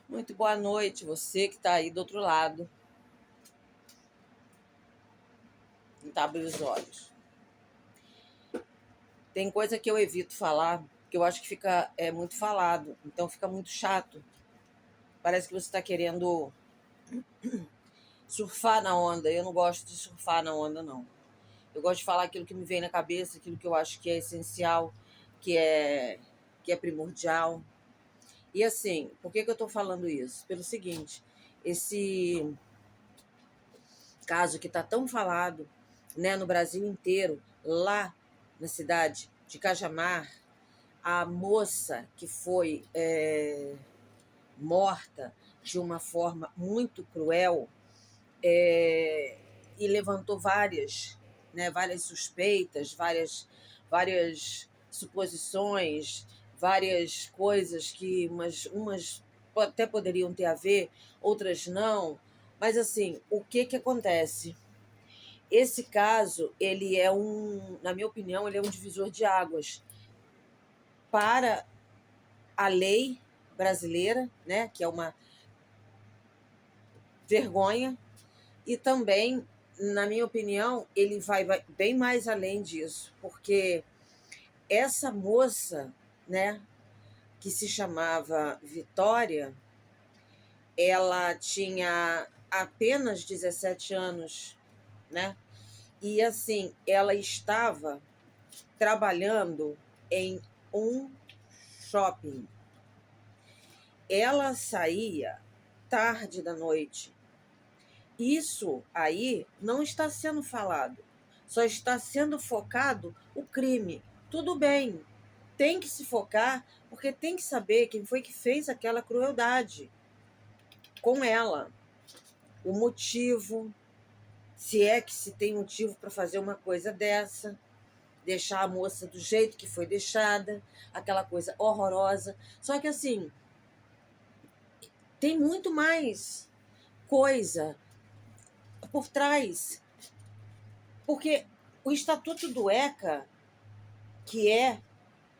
Muito boa noite, você que está aí do outro lado. Tentar abrir os olhos. Tem coisa que eu evito falar, que eu acho que fica muito falado, então fica muito chato. Parece que você está querendo surfar na onda. Eu não gosto de surfar na onda, não. Eu gosto de falar aquilo que me vem na cabeça, aquilo que eu acho que é essencial, que é primordial. E assim, por que eu estou falando isso? Pelo seguinte, esse caso que está tão falado, né, no Brasil inteiro, lá na cidade de Cajamar, a moça que foi morta de uma forma muito cruel, e levantou várias suspeitas, várias suposições, várias coisas que umas até poderiam ter a ver, outras não. Mas assim, o que acontece? Esse caso, ele é na minha opinião, ele é um divisor de águas para a lei brasileira, né, que é uma vergonha, e também, na minha opinião, ele vai bem mais além disso, porque essa moça, né, que se chamava Vitória, ela tinha apenas 17 anos, né? E assim, ela estava trabalhando em um shopping. Ela saía tarde da noite. Isso aí não está sendo falado, só está sendo focado o crime. Tudo bem, tem que se focar, porque tem que saber quem foi que fez aquela crueldade com ela, o motivo, se é que se tem motivo para fazer uma coisa dessa, deixar a moça do jeito que foi deixada, aquela coisa horrorosa. Só que assim, tem muito mais coisa por trás, porque o Estatuto do ECA, que é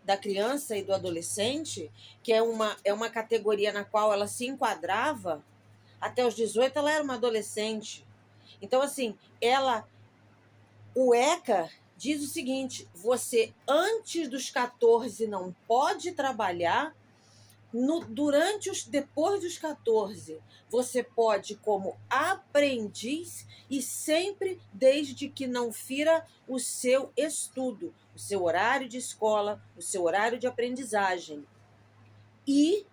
da criança e do adolescente, que é uma categoria na qual ela se enquadrava, até os 18 ela era uma adolescente. Então, assim, o ECA diz o seguinte: você antes dos 14 não pode trabalhar, depois dos 14, você pode como aprendiz e sempre desde que não fira o seu estudo, o seu horário de escola, o seu horário de aprendizagem. E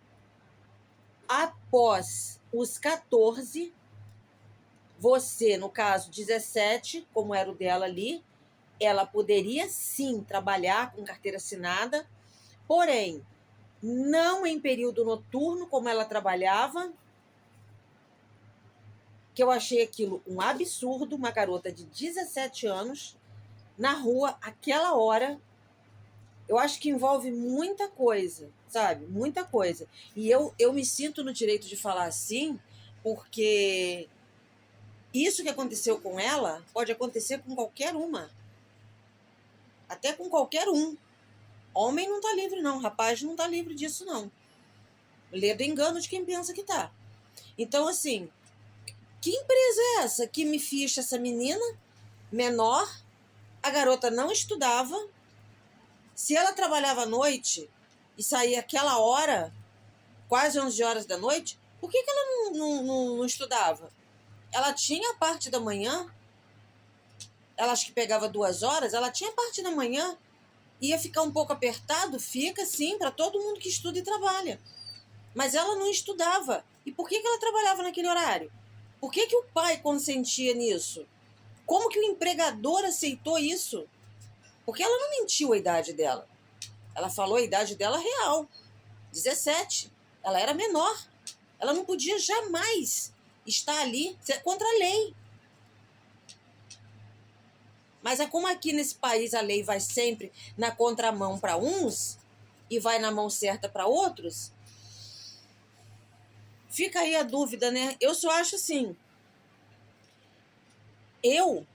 após os 14, você, no caso 17, como era o dela ali, ela poderia sim trabalhar com carteira assinada, porém, não em período noturno, como ela trabalhava, que eu achei aquilo um absurdo, uma garota de 17 anos, na rua, aquela hora. Eu acho que envolve muita coisa, sabe? Muita coisa. E eu me sinto no direito de falar assim, porque isso que aconteceu com ela pode acontecer com qualquer uma. Até com qualquer um. Homem não está livre, não. Rapaz não está livre disso, não. Lê do engano de quem pensa que está. Então, assim, que empresa é essa que me ficha essa menina menor? A garota não estudava. Se ela trabalhava à noite e saía aquela hora, quase 11 horas da noite, por que ela não estudava? Ela tinha a parte da manhã, ela acho que pegava 2 horas, ela tinha a parte da manhã, ia ficar um pouco apertado, fica sim, para todo mundo que estuda e trabalha. Mas ela não estudava. E por que ela trabalhava naquele horário? Por que o pai consentia nisso? Como que o empregador aceitou isso? Porque ela não mentiu a idade dela. Ela falou a idade dela real, 17. Ela era menor. Ela não podia jamais estar ali. Isso é contra a lei. Mas é como aqui nesse país a lei vai sempre na contramão para uns e vai na mão certa para outros, fica aí a dúvida, né? Eu só acho assim, eu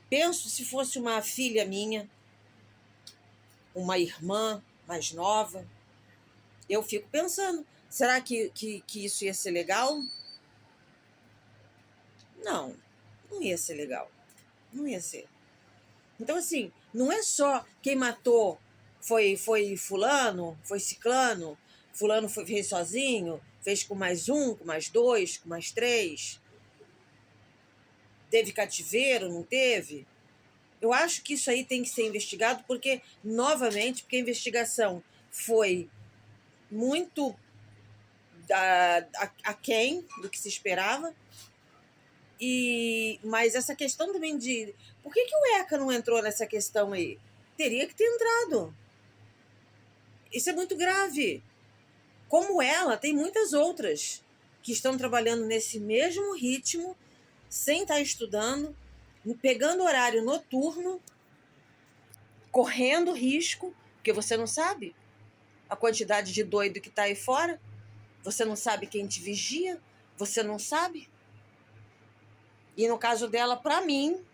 penso, se fosse uma filha minha, uma irmã mais nova, eu fico pensando, Será que isso ia ser legal? Não, não ia ser legal. Não ia ser. Então, assim, não é só quem matou foi fulano, foi ciclano, fulano fez sozinho, fez com mais um, com mais dois, com mais três. Teve cativeiro, não teve? Eu acho que isso aí tem que ser investigado porque, novamente, porque a investigação foi muito aquém do que se esperava. Mas essa questão também de... Por que o ECA não entrou nessa questão aí? Teria que ter entrado. Isso é muito grave. Como ela, tem muitas outras que estão trabalhando nesse mesmo ritmo, sem estar estudando, pegando horário noturno, correndo risco, porque você não sabe a quantidade de doido que está aí fora, você não sabe quem te vigia, você não sabe. E no caso dela, para mim,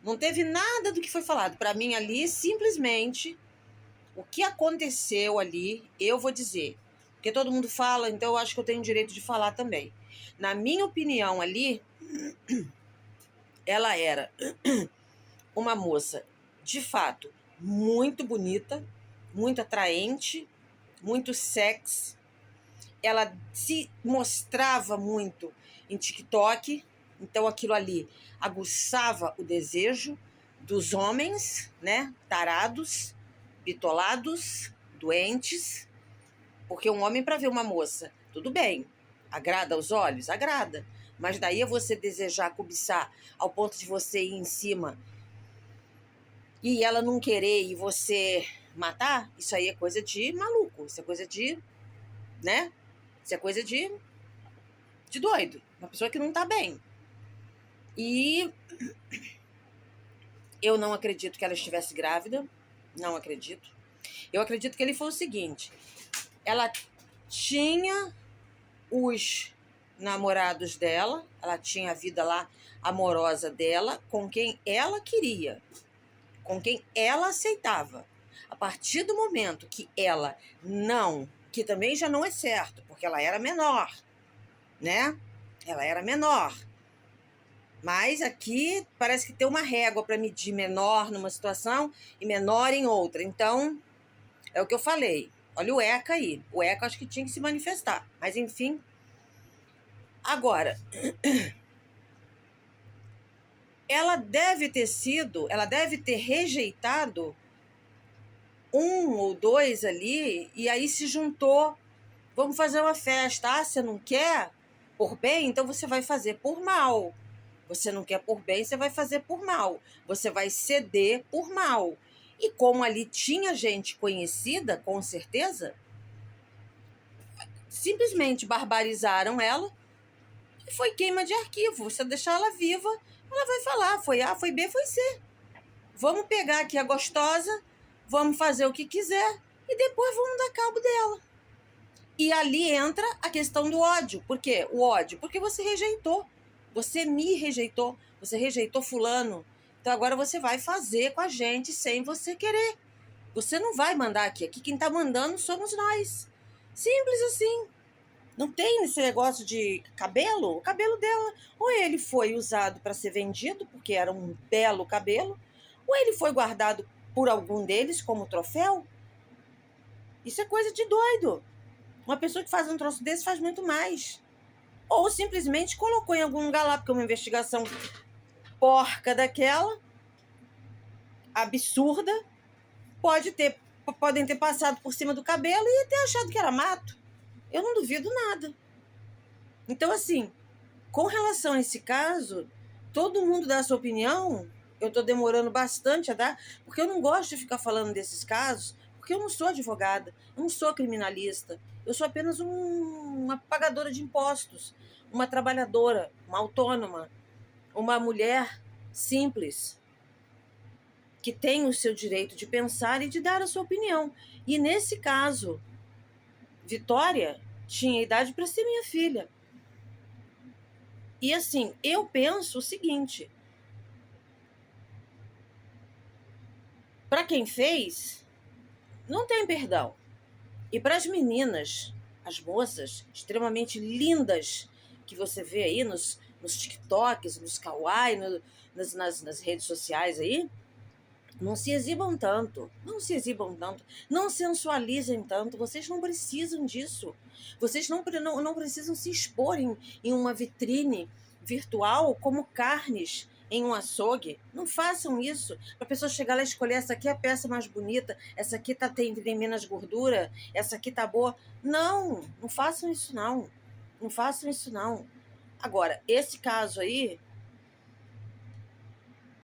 não teve nada do que foi falado. Para mim ali, simplesmente, o que aconteceu ali, eu vou dizer. Porque todo mundo fala, então eu acho que eu tenho o direito de falar também. Na minha opinião ali, ela era uma moça, de fato, muito bonita, muito atraente, muito sexy. Ela se mostrava muito em TikTok, então aquilo ali aguçava o desejo dos homens, né? Tarados, bitolados, doentes. Porque um homem, para ver uma moça, tudo bem, agrada aos olhos? Agrada. Mas daí é você desejar, cobiçar, ao ponto de você ir em cima e ela não querer e você matar, isso aí é coisa de maluco, isso é coisa de, né? Isso é coisa de doido, uma pessoa que não tá bem. E eu não acredito que ela estivesse grávida, não acredito. Eu acredito que ele foi o seguinte, ela tinha os namorados dela, ela tinha a vida lá amorosa dela com quem ela queria, com quem ela aceitava. A partir do momento que ela não, que também já não é certo, porque ela era menor, né? Ela era menor. Mas aqui parece que tem uma régua para medir menor numa situação e menor em outra. Então, é o que eu falei. Olha o ECA aí. O ECA acho que tinha que se manifestar. Mas, enfim. Agora, ela deve ter rejeitado um ou dois ali e aí se juntou. Vamos fazer uma festa. Ah, você não quer por bem? Então você vai fazer por mal. Você não quer por bem, você vai fazer por mal. Você vai ceder por mal. E como ali tinha gente conhecida, com certeza, simplesmente barbarizaram ela e foi queima de arquivo. Você deixar ela viva, ela vai falar, foi A, foi B, foi C. Vamos pegar aqui a gostosa, vamos fazer o que quiser e depois vamos dar cabo dela. E ali entra a questão do ódio. Por quê? O ódio. Porque você rejeitou. Você me rejeitou. Você rejeitou fulano. Então agora você vai fazer com a gente sem você querer. Você não vai mandar aqui. Aqui quem está mandando somos nós. Simples assim. Não tem esse negócio de cabelo. O cabelo dela, ou ele foi usado para ser vendido, porque era um belo cabelo, ou ele foi guardado por algum deles como troféu. Isso é coisa de doido. Uma pessoa que faz um troço desse faz muito mais. Ou simplesmente colocou em algum lugar lá, porque uma investigação porca daquela, absurda, podem ter passado por cima do cabelo e ter achado que era mato. Eu não duvido nada. Então, assim, com relação a esse caso, todo mundo dá a sua opinião. Eu estou demorando bastante a dar, porque eu não gosto de ficar falando desses casos, porque eu não sou advogada, eu não sou criminalista. Eu sou apenas uma pagadora de impostos, uma trabalhadora, uma autônoma, uma mulher simples, que tem o seu direito de pensar e de dar a sua opinião. E nesse caso, Vitória tinha idade para ser minha filha. E assim, eu penso o seguinte: para quem fez, não tem perdão. E para as meninas, as moças extremamente lindas que você vê aí nos TikToks, nos Kawaii, nas redes sociais aí, não se exibam tanto, não se exibam tanto, não sensualizem tanto, vocês não precisam disso. Vocês não precisam se expor em uma vitrine virtual como carnes em um açougue. Não façam isso. Para a pessoa chegar lá e escolher, essa aqui é a peça mais bonita, essa aqui tem menos gordura, essa aqui tá boa. Não façam isso não. Não façam isso não. Agora, esse caso aí